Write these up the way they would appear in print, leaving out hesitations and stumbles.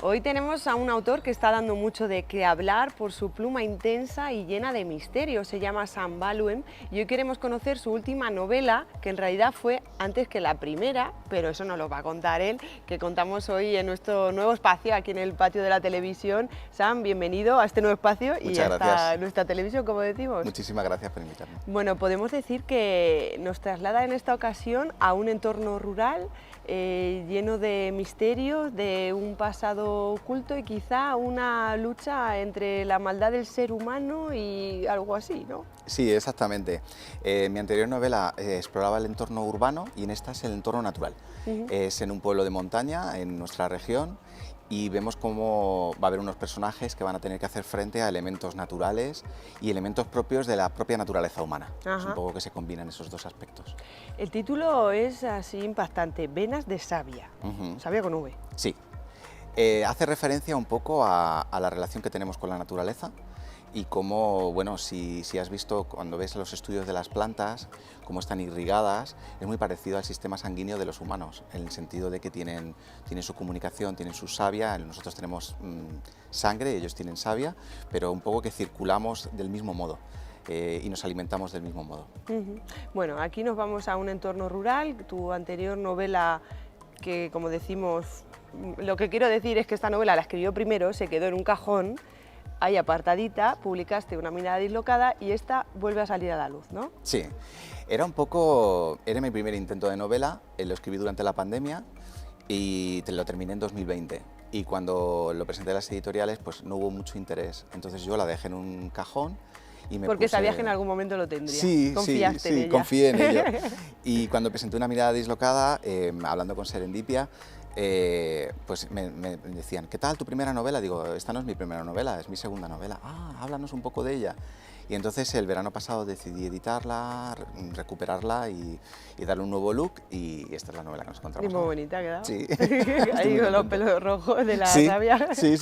Hoy tenemos a un autor que está dando mucho de qué hablar por su pluma intensa y llena de misterio. Se llama Sam Ballwin y hoy queremos conocer su última novela, que en realidad fue antes que la primera, pero eso nos lo va a contar él, que contamos hoy en nuestro nuevo espacio aquí en el patio de la televisión. Sam, bienvenido a este nuevo espacio y Muchas gracias. hasta nuestra televisión, como decimos. Muchísimas gracias por invitarme. Bueno, podemos decir que nos traslada en esta ocasión a un entorno rural lleno de misterios, de un pasado oculto y quizá una lucha entre la maldad del ser humano y algo así, ¿no? Sí, exactamente. Mi anterior novela exploraba el entorno urbano y en esta es el entorno natural. Es en un pueblo de montaña, en nuestra región, y vemos cómo va a haber unos personajes que van a tener que hacer frente a elementos naturales y elementos propios de la propia naturaleza humana. Es un poco que se combinan esos dos aspectos. El título es así impactante, Venas de savia, savia con V. Sí, hace referencia un poco a la relación que tenemos con la naturaleza y cómo, bueno, si has visto cuando ves los estudios de las plantas, cómo están irrigadas, es muy parecido al sistema sanguíneo de los humanos, en el sentido de que tienen su comunicación, tienen su savia, nosotros tenemos sangre, ellos tienen savia, pero un poco que circulamos del mismo modo. Y nos alimentamos del mismo modo. Bueno, aquí nos vamos a un entorno rural, tu anterior novela, que como decimos, lo que quiero decir es que esta novela la escribió primero, se quedó en un cajón, ahí apartadita, publicaste Una mirada dislocada y esta vuelve a salir a la luz, ¿no? Sí, era mi primer intento de novela, lo escribí durante la pandemia y lo terminé en 2020. Y cuando lo presenté a las editoriales, pues no hubo mucho interés, entonces yo la dejé en un cajón. Porque sabías que en algún momento lo tendría. Sí, confiaste en ella. Confié en ello. Y cuando presenté Una mirada dislocada, hablando con Serendipia, pues me decían, ¿qué tal tu primera novela? Digo, esta no es mi primera novela, es mi segunda novela. Ah, háblanos un poco de ella. Y entonces el verano pasado decidí editarla, recuperarla y darle un nuevo look, y esta es la novela que nos encontramos. Y muy bonita ha quedado. Sí. Ahí con los pelos rojos de la savia. Sí.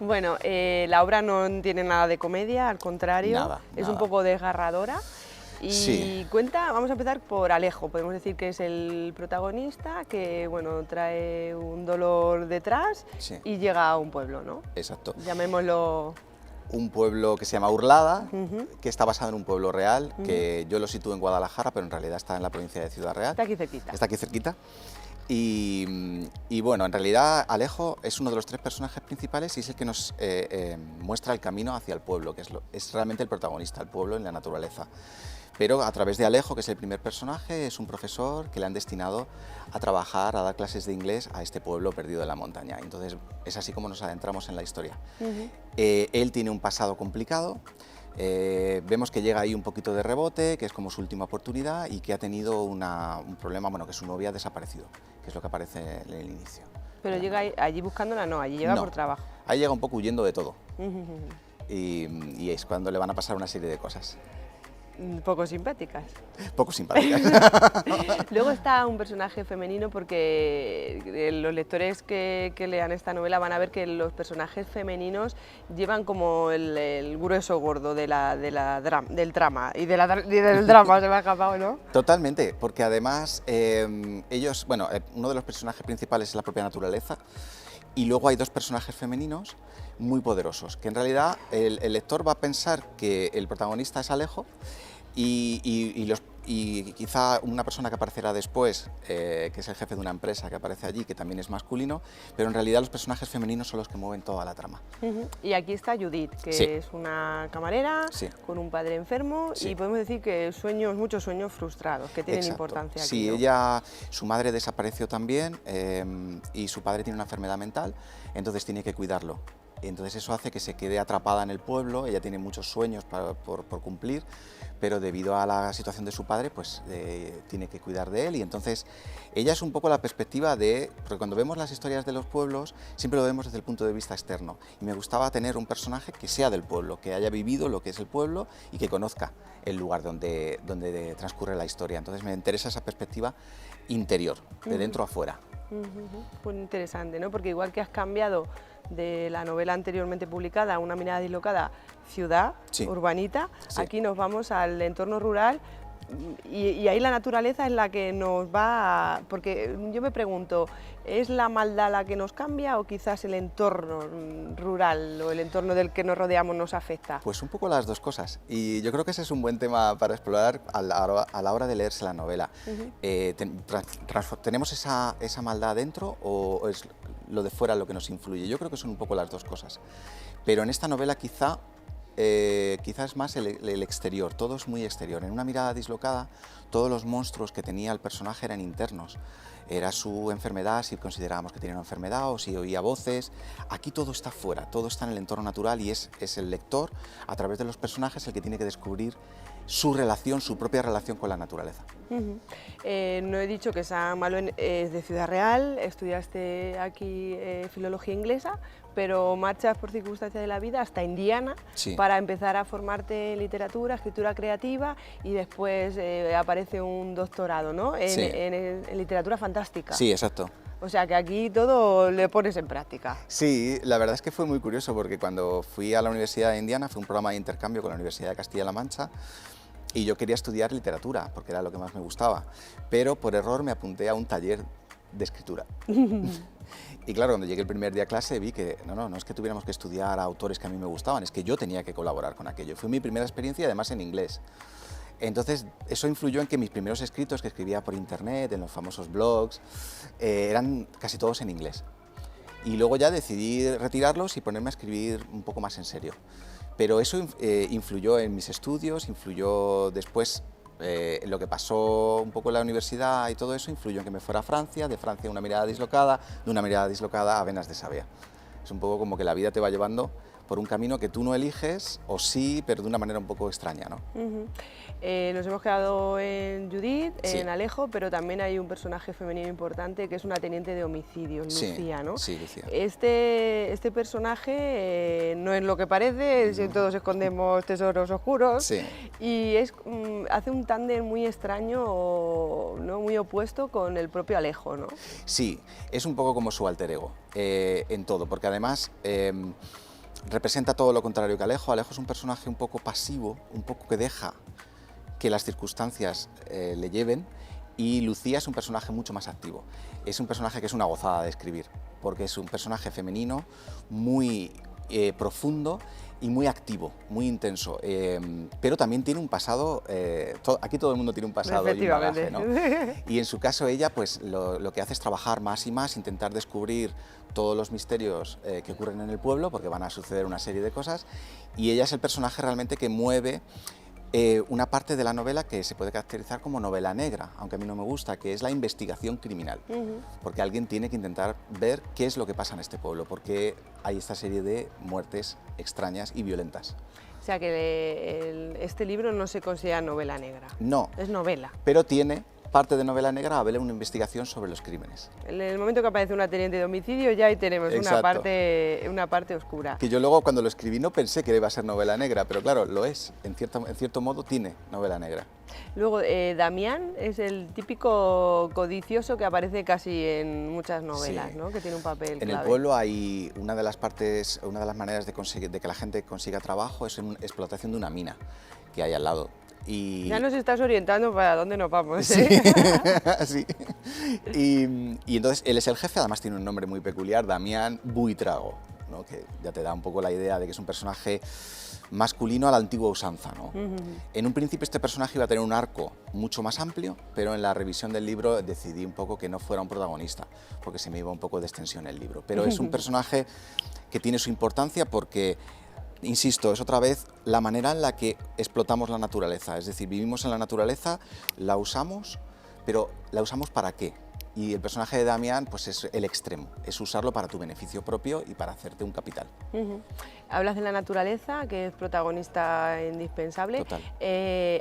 Bueno, la obra no tiene nada de comedia, al contrario, Nada. un poco desgarradora. Y sí. cuenta, vamos a empezar por Alejo, podemos decir que es el protagonista, que bueno, trae un dolor detrás y llega a un pueblo, ¿no? Exacto. Llamémoslo... Un pueblo que se llama Urlada, que está basado en un pueblo real, que yo lo sitúo en Guadalajara, pero en realidad está en la provincia de Ciudad Real. Está aquí cerquita. Está aquí cerquita. Y bueno, en realidad Alejo es uno de los tres personajes principales y es el que nos muestra el camino hacia el pueblo, que es realmente el protagonista, el pueblo en la naturaleza. Pero a través de Alejo, que es el primer personaje, es un profesor que le han destinado a trabajar, a dar clases de inglés a este pueblo perdido de la montaña. Entonces es así como nos adentramos en la historia. Él tiene un pasado complicado, vemos que llega ahí un poquito de rebote, que es como su última oportunidad, y que ha tenido un problema, bueno, que su novia ha desaparecido, que es lo que aparece en el inicio. Pero llega allí buscándola, no, allí llega por trabajo. Ahí llega un poco huyendo de todo. Y es cuando le van a pasar una serie de cosas. Poco simpáticas. Poco simpáticas. Luego está un personaje femenino, porque los lectores que lean esta novela van a ver que los personajes femeninos llevan como el grueso gordo del drama, y del drama se me ha escapado, ¿no? Totalmente, porque además ellos, bueno, uno de los personajes principales es la propia naturaleza, y luego hay dos personajes femeninos muy poderosos, que en realidad el lector va a pensar que el protagonista es Alejo, y quizá una persona que aparecerá después, que es el jefe de una empresa que aparece allí, que también es masculino, pero en realidad los personajes femeninos son los que mueven toda la trama. Y aquí está Judith, que es una camarera con un padre enfermo, y podemos decir que muchos sueños frustrados, que tienen importancia aquí. Sí, ¿no? Su madre desapareció también, y su padre tiene una enfermedad mental, entonces tiene que cuidarlo. Entonces eso hace que se quede atrapada en el pueblo, ella tiene muchos sueños por cumplir, pero debido a la situación de su padre, pues tiene que cuidar de él, y entonces ella es un poco la perspectiva porque cuando vemos las historias de los pueblos, siempre lo vemos desde el punto de vista externo, y me gustaba tener un personaje que sea del pueblo, que haya vivido lo que es el pueblo y que conozca el lugar donde transcurre la historia. Entonces me interesa esa perspectiva interior, de dentro a fuera. Pues interesante, ¿no? Porque igual que has cambiado de la novela anteriormente publicada, Una mirada dislocada, ciudad, urbanita, aquí nos vamos al entorno rural, y ahí la naturaleza es la que nos va porque yo me pregunto, ¿es la maldad la que nos cambia o quizás el entorno rural o el entorno del que nos rodeamos nos afecta? Pues un poco las dos cosas, y yo creo que ese es un buen tema para explorar a la hora de leerse la novela. ¿Tenemos esa maldad dentro o es lo de fuera lo que nos influye? Yo creo que son un poco las dos cosas, pero en esta novela quizás es más el exterior, todo es muy exterior. En Una mirada dislocada, todos los monstruos que tenía el personaje eran internos. Era su enfermedad, si considerábamos que tenía una enfermedad o si oía voces. Aquí todo está fuera, todo está en el entorno natural y es el lector, a través de los personajes, el que tiene que descubrir su relación, su propia relación con la naturaleza. No he dicho que Sam Balluen es de Ciudad Real, estudiaste aquí filología inglesa, pero marchas por circunstancias de la vida hasta Indiana para empezar a formarte en literatura, escritura creativa y después aparece un doctorado, ¿no? En literatura fantástica. Sí, exacto. O sea que aquí todo le pones en práctica. Sí, la verdad es que fue muy curioso porque cuando fui a la Universidad de Indiana, fue un programa de intercambio con la Universidad de Castilla-La Mancha, y yo quería estudiar literatura porque era lo que más me gustaba, pero por error me apunté a un taller de escritura. Y claro, cuando llegué el primer día a clase vi que no es que tuviéramos que estudiar a autores que a mí me gustaban, es que yo tenía que colaborar con aquello. Fue mi primera experiencia, además en inglés. Entonces eso influyó en que mis primeros escritos que escribía por internet, en los famosos blogs, eran casi todos en inglés. Y luego ya decidí retirarlos y ponerme a escribir un poco más en serio. Pero eso influyó en mis estudios, influyó después lo que pasó un poco en la universidad y todo eso influyó en que me fuera a Francia, de Francia a Una mirada dislocada, de Una mirada dislocada a Venas de Savia. Es un poco como que la vida te va llevando por un camino que tú no eliges, o sí, pero de una manera un poco extraña, ¿no? Nos hemos quedado en Judith, en Alejo, pero también hay un personaje femenino importante que es una teniente de homicidios, Lucía, ¿no? Sí, Lucía. Este personaje no es lo que parece, todos escondemos tesoros oscuros, y hace un tándem muy extraño, ¿no? Muy opuesto con el propio Alejo, ¿no? Sí, es un poco como su alter ego en todo, porque además representa todo lo contrario que Alejo. Alejo es un personaje un poco pasivo, un poco que deja que las circunstancias le lleven, y Lucía es un personaje mucho más activo. Es un personaje que es una gozada de escribir, porque es un personaje femenino muy profundo y muy activo, muy intenso, pero también tiene un pasado, aquí todo el mundo tiene un pasado y un bagaje, ¿no? Y en su caso ella pues lo que hace es trabajar más y más, intentar descubrir todos los misterios que ocurren en el pueblo, porque van a suceder una serie de cosas, y ella es el personaje realmente que mueve una parte de la novela que se puede caracterizar como novela negra, aunque a mí no me gusta, que es la investigación criminal, porque alguien tiene que intentar ver qué es lo que pasa en este pueblo, porque hay esta serie de muertes extrañas y violentas. O sea que este libro no se considera novela negra. No. Es novela. Pero tiene parte de novela negra, a ver una investigación sobre los crímenes. En el momento que aparece una teniente de homicidio ya ahí tenemos una parte oscura. Que yo luego cuando lo escribí no pensé que iba a ser novela negra, pero claro, lo es, en cierto modo tiene novela negra. Luego Damián es el típico codicioso que aparece casi en muchas novelas, ¿no? Que tiene un papel clave. En el pueblo hay una de las maneras de que la gente consiga trabajo es en explotación de una mina que hay al lado. Ya nos estás orientando para dónde nos vamos, ¿eh? Sí. Y entonces él es el jefe, además tiene un nombre muy peculiar, Damián Buitrago, ¿no? Que ya te da un poco la idea de que es un personaje masculino a la antigua usanza, ¿no? En un principio este personaje iba a tener un arco mucho más amplio, pero en la revisión del libro decidí un poco que no fuera un protagonista, porque se me iba un poco de extensión el libro. Pero es un personaje que tiene su importancia porque, insisto, es otra vez la manera en la que explotamos la naturaleza, es decir, vivimos en la naturaleza, la usamos, pero ¿la usamos para qué? Y el personaje de Damián pues es el extremo, es usarlo para tu beneficio propio y para hacerte un capital. Hablas de la naturaleza, que es protagonista indispensable. Total.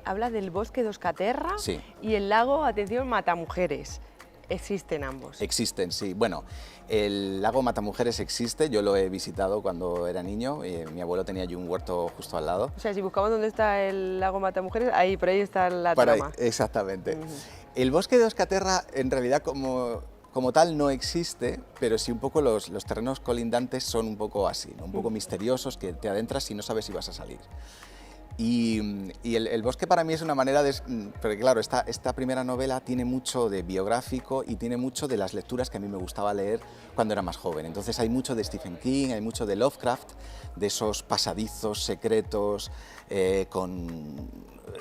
Hablas del bosque de Oscaterra y el lago, atención, Matamujeres. ¿Existen ambos? Existen, sí. Bueno, el lago Matamujeres existe, yo lo he visitado cuando era niño, mi abuelo tenía allí un huerto justo al lado. O sea, si buscamos dónde está el lago Matamujeres, por ahí está la trama. Exactamente. El bosque de Oscaterra en realidad como tal no existe, pero sí un poco los terrenos colindantes son un poco así, ¿no? Un poco misteriosos, que te adentras y no sabes si vas a salir. Y el bosque para mí es una manera de... Porque claro, esta primera novela tiene mucho de biográfico y tiene mucho de las lecturas que a mí me gustaba leer cuando era más joven. Entonces hay mucho de Stephen King, hay mucho de Lovecraft, de esos pasadizos secretos con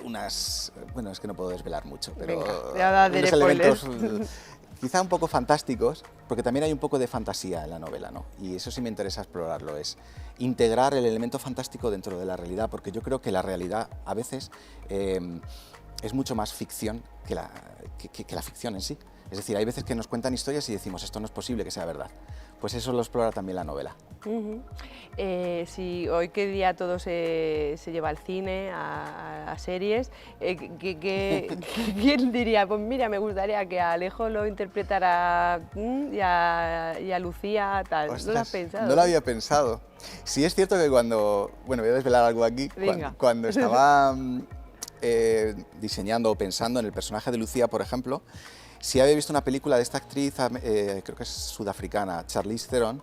unas... Bueno, es que no puedo desvelar mucho, pero venga, unos elementos quizá un poco fantásticos, porque también hay un poco de fantasía en la novela, ¿no? Y eso sí me interesa explorarlo, es integrar el elemento fantástico dentro de la realidad, porque yo creo que la realidad a veces es mucho más ficción que la ficción en sí. Es decir, hay veces que nos cuentan historias y decimos, esto no es posible que sea verdad. Pues eso lo explora también la novela. Si hoy que día todo se lleva al cine, a series, ¿quién diría? Pues mira, me gustaría que a Alejo lo interpretara y a Lucía tal. Ostras, ¿No lo has pensado? No lo había pensado. Sí es cierto que cuando... Bueno, voy a desvelar algo aquí. Cuando estaba diseñando o pensando en el personaje de Lucía, por ejemplo, sí había visto una película de esta actriz, creo que es sudafricana, Charlize Theron,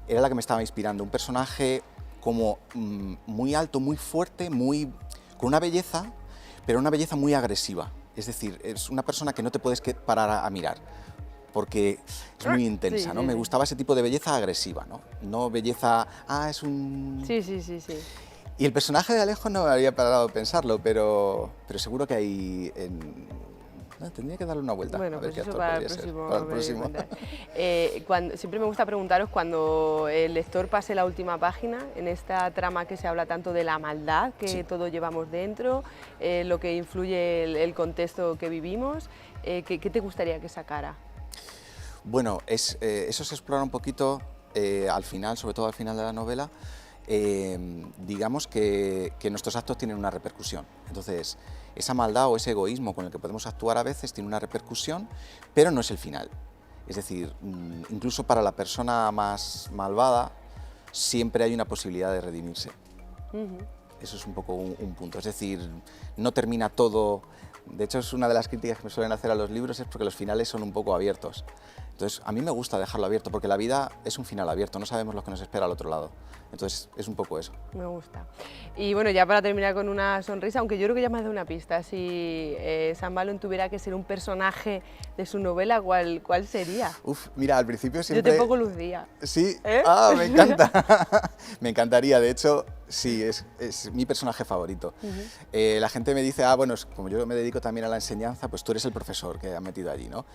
era la que me estaba inspirando, un personaje como muy alto, muy fuerte, con una belleza, pero una belleza muy agresiva. Es decir, es una persona que no te puedes parar a mirar, porque es muy intensa, sí, ¿no? sí, Me sí. gustaba ese tipo de belleza agresiva, ¿no? No belleza, es un... Sí. Y el personaje de Alejo no me había parado de pensarlo, pero seguro que hay... tendría que darle una vuelta. Bueno, a ver pues qué eso actor para el podría ser. próximo. Para el próximo. Siempre me gusta preguntaros, cuando el lector pase la última página, en esta trama que se habla tanto de la maldad que Sí. todos llevamos dentro, lo que influye el contexto que vivimos, ¿qué te gustaría que sacara? Bueno, eso es explorar un poquito al final, sobre todo al final de la novela, digamos que nuestros actos tienen una repercusión. Entonces, esa maldad o ese egoísmo con el que podemos actuar a veces tiene una repercusión, pero no es el final. Es decir, incluso para la persona más malvada siempre hay una posibilidad de redimirse. Eso es un poco un punto. Es decir, no termina todo. De hecho, es una de las críticas que me suelen hacer a los libros, es porque los finales son un poco abiertos. Entonces, a mí me gusta dejarlo abierto, porque la vida es un final abierto, no sabemos lo que nos espera al otro lado. Entonces, es un poco eso. Me gusta. Y bueno, ya para terminar con una sonrisa, aunque yo creo que ya me has dado una pista, si Sam Ballum tuviera que ser un personaje de su novela, ¿cuál sería? Uf, mira, al principio siempre... Yo te pongo Lucía. Sí, ¿Eh? me encanta. Me encantaría, de hecho, sí, es mi personaje favorito. La gente me dice, bueno, como yo me dedico también a la enseñanza, pues tú eres el profesor que han metido allí, ¿no?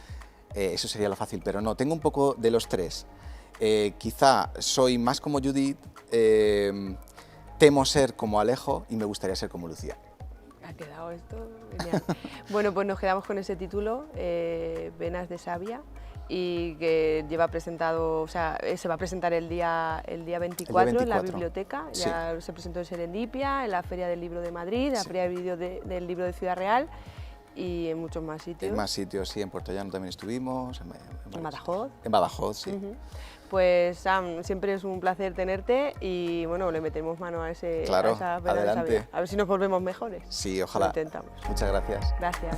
Eso sería lo fácil, pero no, tengo un poco de los tres. Quizá soy más como Judith, temo ser como Alejo y me gustaría ser como Lucía. Ha quedado esto genial. Bueno, pues nos quedamos con ese título, Venas de Savia, y que lleva presentado, o sea, se va a presentar el día 24 en la biblioteca. Sí. Ya se presentó en Serendipia, en la Feria del Libro de Madrid, en la Feria del Libro de Ciudad Real y en muchos más sitios. En más sitios, sí, en Puerto Llano también estuvimos. En Badajoz. En Badajoz, sí. Pues Sam, siempre es un placer tenerte y bueno, le metemos mano a esa Claro, Venas de adelante. Savia. A ver si nos volvemos mejores. Sí, ojalá. Lo intentamos. Muchas gracias. Gracias.